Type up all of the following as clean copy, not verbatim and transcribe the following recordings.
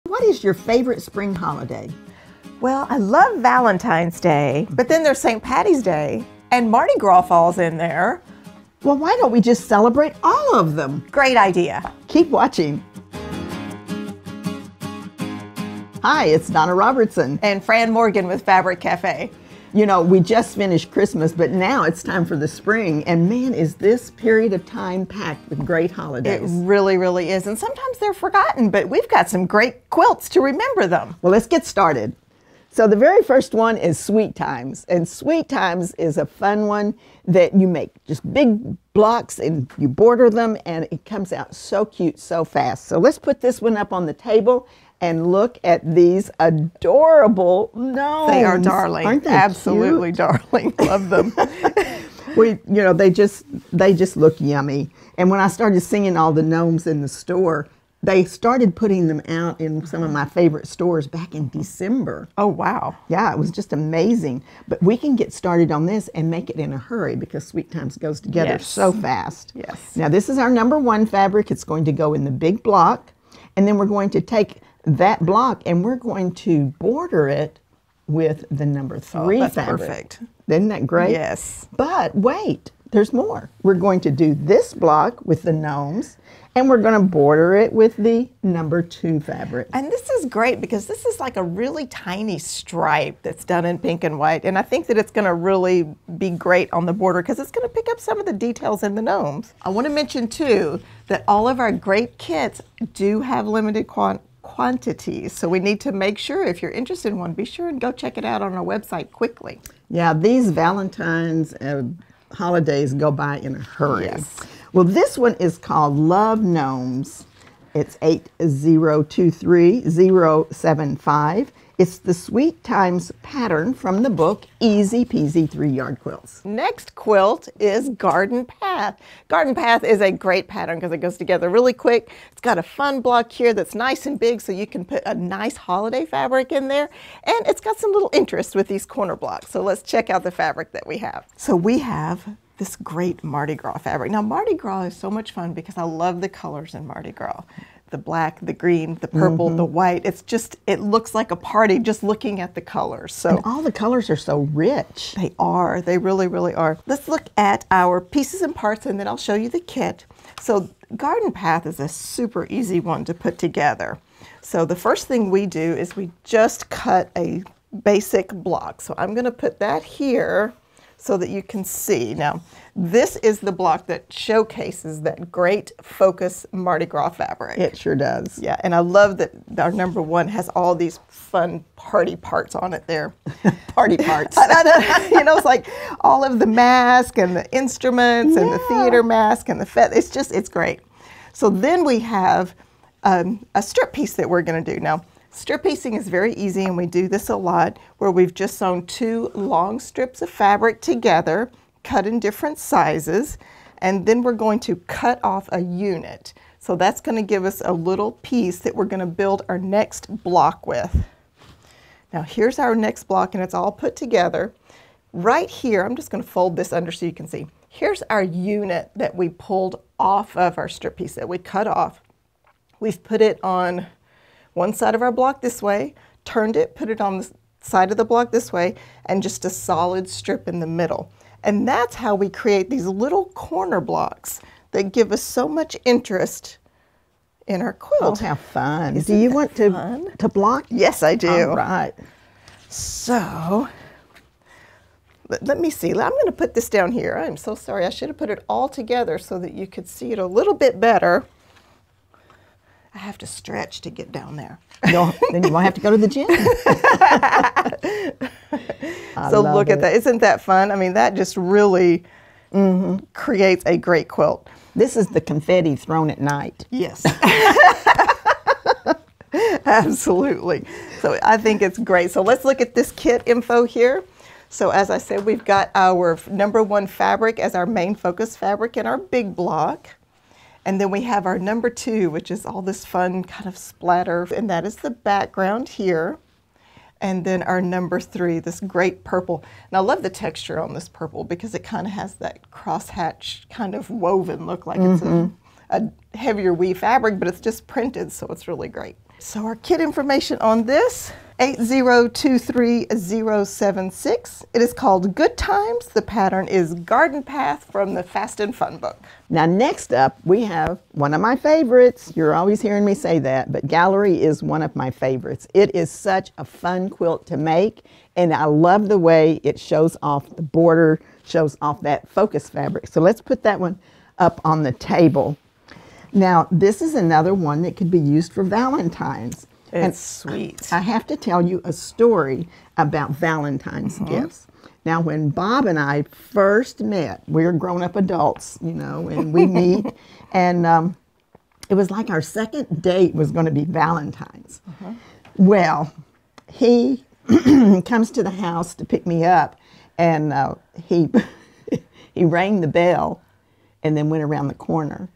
What is your favorite spring holiday? Well, I love Valentine's Day, but then there's St. Patty's Day, and Mardi Gras falls in there. Well, why don't we just celebrate all of them? Great idea. Keep watching. Hi, it's Donna Robertson. And Fran Morgan with Fabric Cafe. You know, we just finished Christmas, but now it's time for the spring, and man, is this period of time packed with great holidays. It really, really is, and sometimes they're forgotten, but we've got some great quilts to remember them. Well, let's get started. So the very first one is Sweet Times, and Sweet Times is a fun one that you make just big blocks and you border them, and it comes out so cute so fast. So let's put this one up on the table and look at these adorable gnomes. They are darling. Aren't they absolutely cute? Darling. Love them. They just look yummy. And when I started seeing all the gnomes in the store, they started putting them out in some of my favorite stores back in December. Oh, wow. Yeah, it was just amazing. But we can get started on this and make it in a hurry because Sweet Times goes together so fast. Yes. Now, this is our #1 fabric. It's going to go in the big block. And then we're going to take that block and we're going to border it with the #3 that's fabric. Perfect. Isn't that great? Yes. But wait, there's more. We're going to do this block with the gnomes and we're going to border it with the #2 fabric. And this is great because this is like a really tiny stripe that's done in pink and white. And I think that it's going to really be great on the border because it's going to pick up some of the details in the gnomes. I want to mention too that all of our great kits do have limited quantities. So we need to make sure if you're interested in one, be sure and go check it out on our website quickly. Yeah, these Valentine's holidays go by in a hurry. Yes. Well, this one is called Love Gnomes. It's 8023075. It's the Sweet Times pattern from the book Easy Peasy 3-Yard Quilts. Next quilt is Garden Path. Garden Path is a great pattern because it goes together really quick. It's got a fun block here that's nice and big so you can put a nice holiday fabric in there. And it's got some little interest with these corner blocks. So let's check out the fabric that we have. So we have this great Mardi Gras fabric. Now Mardi Gras is so much fun because I love the colors in Mardi Gras. The black, the green, the purple, the white. It's just, it looks like a party just looking at the colors. So and all the colors are so rich. They are, they really, really are. Let's look at our pieces and parts and then I'll show you the kit. So Garden Path is a super easy one to put together. So the first thing we do is we just cut a basic block. So I'm gonna put that here so that you can see. Now, this is the block that showcases that great focus Mardi Gras fabric. It sure does. Yeah, and I love that our #1 has all these fun party parts on it there. Party parts. You know, it's like all of the mask and the instruments and the theater mask and the it's great. So then we have a strip piece that we're gonna do. Now, strip piecing is very easy and we do this a lot where we've just sewn 2 long strips of fabric together, cut in different sizes, and then we're going to cut off a unit. So that's going to give us a little piece that we're going to build our next block with. Now here's our next block and it's all put together. Right here, I'm just going to fold this under so you can see. Here's our unit that we pulled off of our strip piece that we cut off. We've put it on one side of our block this way, turned it, put it on the side of the block this way, and just a solid strip in the middle. And that's how we create these little corner blocks that give us so much interest in our quilt. Oh, how fun. Isn't do you that want fun? to block? Yes, I do. All right. So, let me see. I'm going to put this down here. I'm so sorry. I should have put it all together so that you could see it a little bit better. I have to stretch to get down there. Then you won't have to go to the gym. So look at that. Isn't that fun? I mean, that just really creates a great quilt. This is the confetti thrown at night. Yes. Absolutely. So I think it's great. So let's look at this kit info here. So as I said, we've got our #1 fabric as our main focus fabric in our big block. And then we have our #2, which is all this fun kind of splatter, and that is the background here. And then our #3, this great purple. And I love the texture on this purple because it kind of has that crosshatch kind of woven look, like it's a heavier weave fabric, but it's just printed, so it's really great. So our kit information on this, 8023076. It is called Good Times. The pattern is Garden Path from the Fast and Fun book. Now next up, we have one of my favorites. You're always hearing me say that, but Gallery is one of my favorites. It is such a fun quilt to make, and I love the way it shows off the border, shows off that focus fabric. So let's put that one up on the table. Now, this is another one that could be used for Valentines. It's sweet. I have to tell you a story about Valentine's gifts. Now, when Bob and I first met, we were grown-up adults, you know, and we meet, and it was like our second date was going to be Valentine's. Well, he comes to the house to pick me up, and he rang the bell and then went around the corner.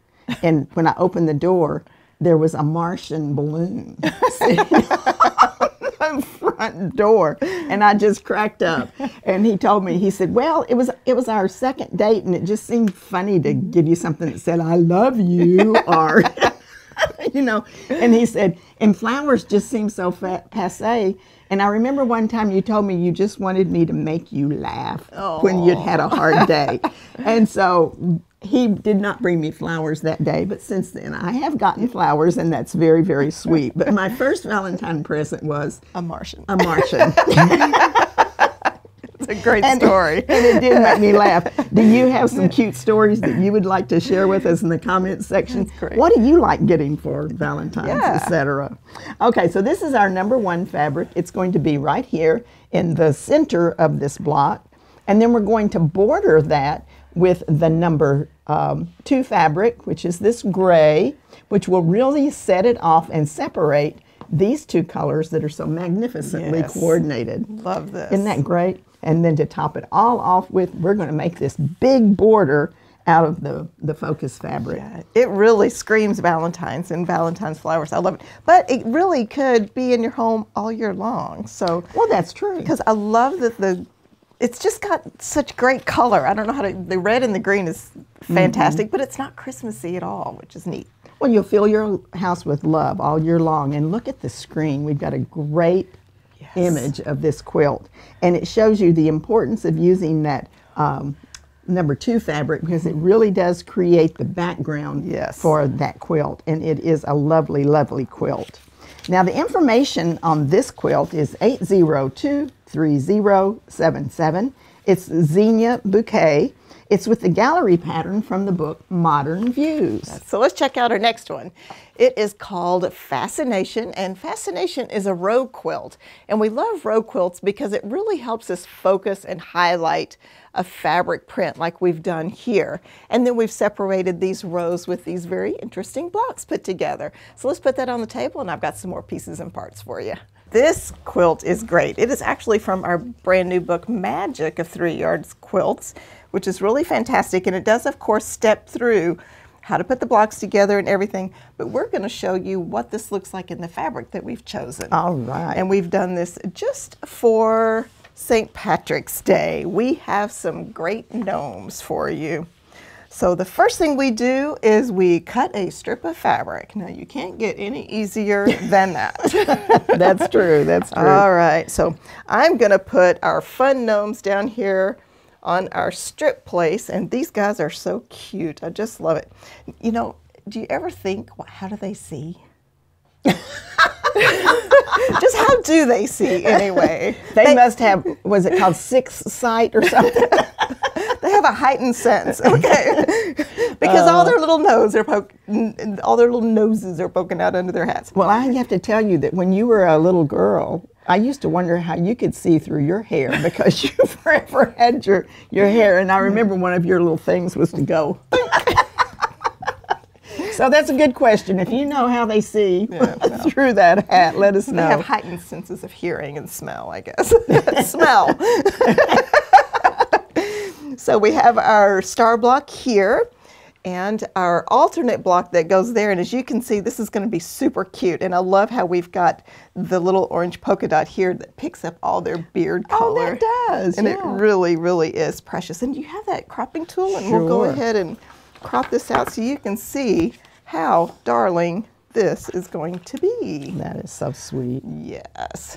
And when I opened the door, there was a Martian balloon sitting on the front door, and I just cracked up. And he told me, he said, well, it was our second date, and it just seemed funny to give you something that said, I love you, or, you know. And he said, and flowers just seem so passé. And I remember one time you told me you just wanted me to make you laugh when you'd had a hard day. And so he did not bring me flowers that day, but since then I have gotten flowers, and that's very, very sweet. But my first Valentine present was a Martian. A Martian. It's a great story. And it did make me laugh. Do you have some cute stories that you would like to share with us in the comments section? That's great. What do you like getting for Valentine's, etc.? Okay, so this is our #1 fabric. It's going to be right here in the center of this block. And then we're going to border that with the #2 fabric, which is this gray, which will really set it off and separate these two colors that are so magnificently coordinated. Love this. Isn't that great? And then to top it all off with, we're going to make this big border out of the focus fabric. Yeah, it really screams Valentine's and Valentine's flowers. I love it. But it really could be in your home all year long. So, well, that's true. Because I love that it's just got such great color. I don't know how to, the red and the green is fantastic, but it's not Christmassy at all, which is neat. Well, you'll fill your house with love all year long. And look at the screen. We've got a great image of this quilt. And it shows you the importance of using that #2 fabric, because it really does create the background for that quilt. And it is a lovely, lovely quilt. Now, the information on this quilt is 8023077. It's Zinnia Bouquet. It's with the gallery pattern from the book Modern Views. So let's check out our next one. It is called Fascination, and Fascination is a row quilt. And we love row quilts because it really helps us focus and highlight a fabric print like we've done here. And then we've separated these rows with these very interesting blocks put together. So let's put that on the table, and I've got some more pieces and parts for you. This quilt is great. It is actually from our brand new book, Magic of 3 Yards Quilts, which is really fantastic. And it does, of course, step through how to put the blocks together and everything. But we're going to show you what this looks like in the fabric that we've chosen. All right. And we've done this just for St. Patrick's Day. We have some great gnomes for you. So the first thing we do is we cut a strip of fabric. Now, you can't get any easier than that. That's true. That's true. All right. So I'm going to put our fun gnomes down here on our strip place, and these guys are so cute. I just love it. You know, do you ever think, well, how do they see? Just how do they see anyway? They must have, was it called sixth sight or something? They have a heightened sense, okay? Because all their little noses are poking out under their hats. Well, I have to tell you that when you were a little girl, I used to wonder how you could see through your hair, because you forever had your hair, and I remember one of your little things was to go. So that's a good question. If you know how they see through that hat, let us know. They have heightened senses of hearing and smell, I guess. Smell. So we have our star block here and our alternate block that goes there. And as you can see, this is going to be super cute. And I love how we've got the little orange polka dot here that picks up all their beard color. Oh, that does. And it really, really is precious. And you have that cropping tool, and we'll go ahead and crop this out so you can see how darling this is going to be. That is so sweet. Yes.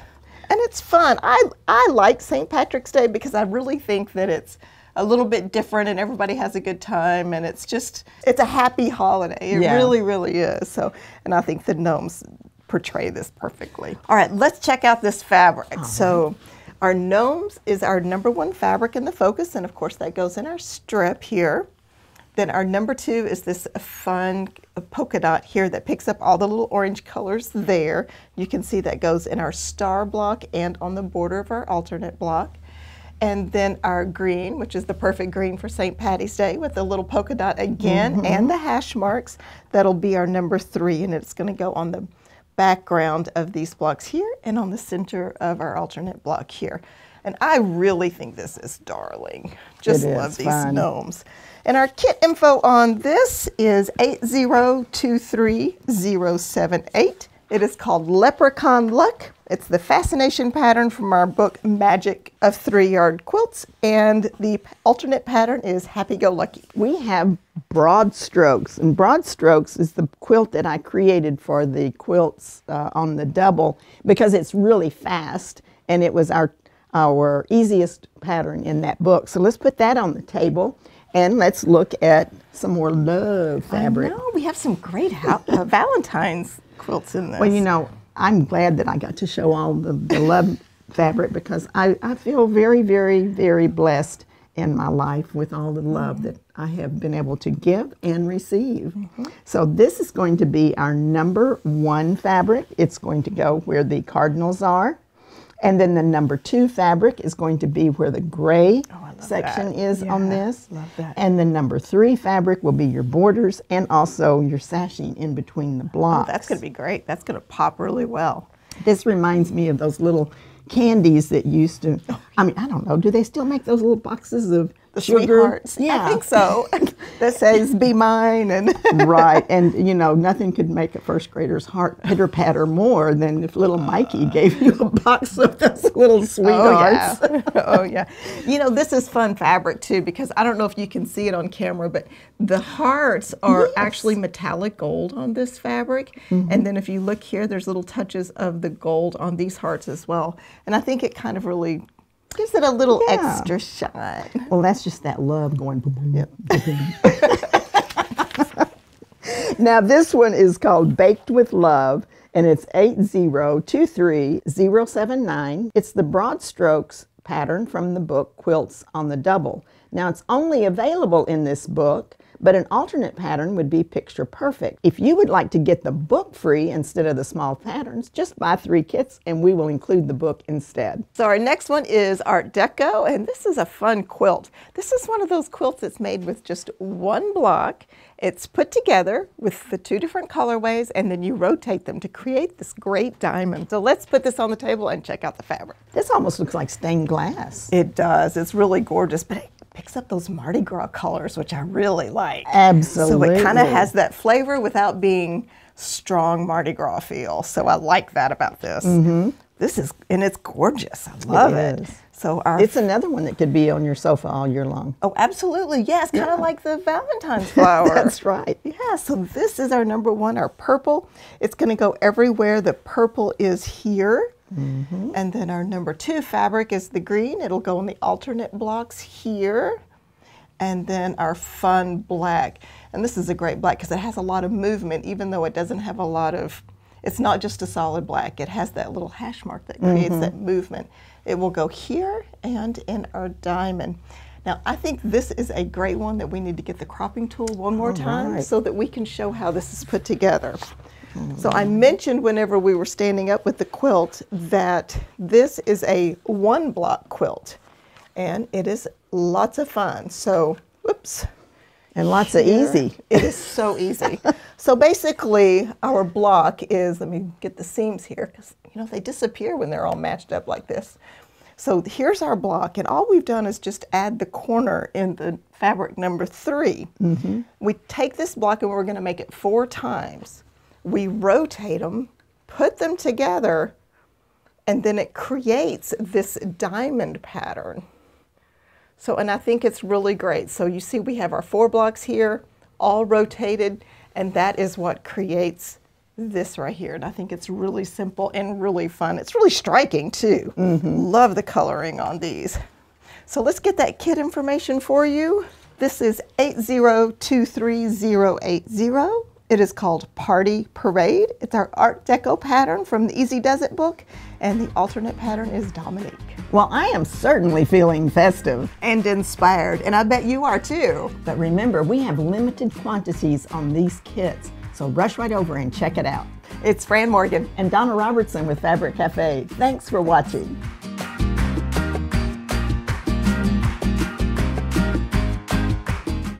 And it's fun. I like St. Patrick's Day because I really think that it's a little bit different and everybody has a good time, and it's a happy holiday. It really, really is. So, and I think the gnomes portray this perfectly. All right, let's check out this fabric. So our gnomes is our #1 fabric in the focus, and of course that goes in our strip here. Then our #2 is this fun polka dot here that picks up all the little orange colors there. You can see that goes in our star block and on the border of our alternate block. And then our green, which is the perfect green for St. Patty's Day with the little polka dot again and the hash marks. That'll be our #3, and it's going to go on the background of these blocks here and on the center of our alternate block here. And I really think this is darling. Just love these gnomes. And our kit info on this is 8023078. It is called Leprechaun Luck. It's the Fascination pattern from our book Magic of 3-Yard Quilts, and the alternate pattern is Happy Go Lucky. We have Broad Strokes, and Broad Strokes is the quilt that I created for the quilts on the double because it's really fast, and it was our easiest pattern in that book. So let's put that on the table. And let's look at some more love fabric. I know, we have some great Valentine's quilts in this. Well, you know, I'm glad that I got to show all the love fabric because I feel very, very, very blessed in my life with all the love that I have been able to give and receive. So this is going to be our #1 fabric. It's going to go where the cardinals are. And then the #2 fabric is going to be where the gray section is on this. Love that. And the #3 fabric will be your borders and also your sashing in between the blocks. Oh, that's going to be great. That's going to pop really well. This reminds me of those little candies that used to, I mean, I don't know, do they still make those little boxes of The sugar? sweethearts. Yeah. I think so. That says be mine. And Right. And, you know, nothing could make a first grader's heart pitter-patter more than if little Mikey gave you a box of those little sweethearts. Oh, yeah. You know, this is fun fabric, too, because I don't know if you can see it on camera, but the hearts are actually metallic gold on this fabric. And then if you look here, there's little touches of the gold on these hearts as well. And I think it kind of really gives it a little extra shine. Well, that's just that love going boom, boom, boom, boom. Now, this one is called Baked with Love, and it's 8023079. It's the Broad Strokes pattern from the book Quilts on the Double. Now, it's only available in this book, but an alternate pattern would be picture perfect. If you would like to get the book free instead of the small patterns, just buy 3 kits and we will include the book instead. So our next one is Art Deco, and this is a fun quilt. This is one of those quilts that's made with just 1 block. It's put together with the 2 different colorways, and then you rotate them to create this great diamond. So let's put this on the table and check out the fabric. This almost looks like stained glass. It does. It's really gorgeous, but it picks up those Mardi Gras colors, which I really like. Absolutely. So it kind of has that flavor without being strong Mardi Gras feel. So I like that about this. This is, and it's gorgeous. I love it. So it's another one that could be on your sofa all year long. Oh, absolutely. Yes, kind of like the Valentine's flower. That's right. Yeah, so this is our #1, our purple. It's going to go everywhere the purple is here. And then our #2 fabric is the green. It'll go in the alternate blocks here. And then our fun black. And this is a great black because it has a lot of movement, even though it doesn't have a lot of, it's not just a solid black. It has that little hash mark that creates that movement. It will go here and in our diamond. Now, I think this is a great one that we need to get the cropping tool one more time so that we can show how this is put together. So I mentioned whenever we were standing up with the quilt that this is a 1-block quilt, and it is lots of fun. So, whoops. And lots of easy. It is so easy. So basically, our block is, let me get the seams here, because you know they disappear when they're all matched up like this. So here's our block, and all we've done is just add the corner in the fabric #3. We take this block and we're going to make it 4 times. We rotate them, put them together, and then it creates this diamond pattern. So, and I think it's really great. So you see we have our 4 blocks here, all rotated, and that is what creates this right here, and I think it's really simple and really fun. It's really striking too. Love the coloring on these. So let's get that kit information for you. This is 8023080. It is called Party Parade. It's our Art Deco pattern from the Easy Does It book, and the alternate pattern is Dominique. Well, I am certainly feeling festive. And inspired, and I bet you are too. But remember, we have limited quantities on these kits, so rush right over and check it out. It's Fran Morgan and Donna Robertson with Fabric Cafe. Thanks for watching.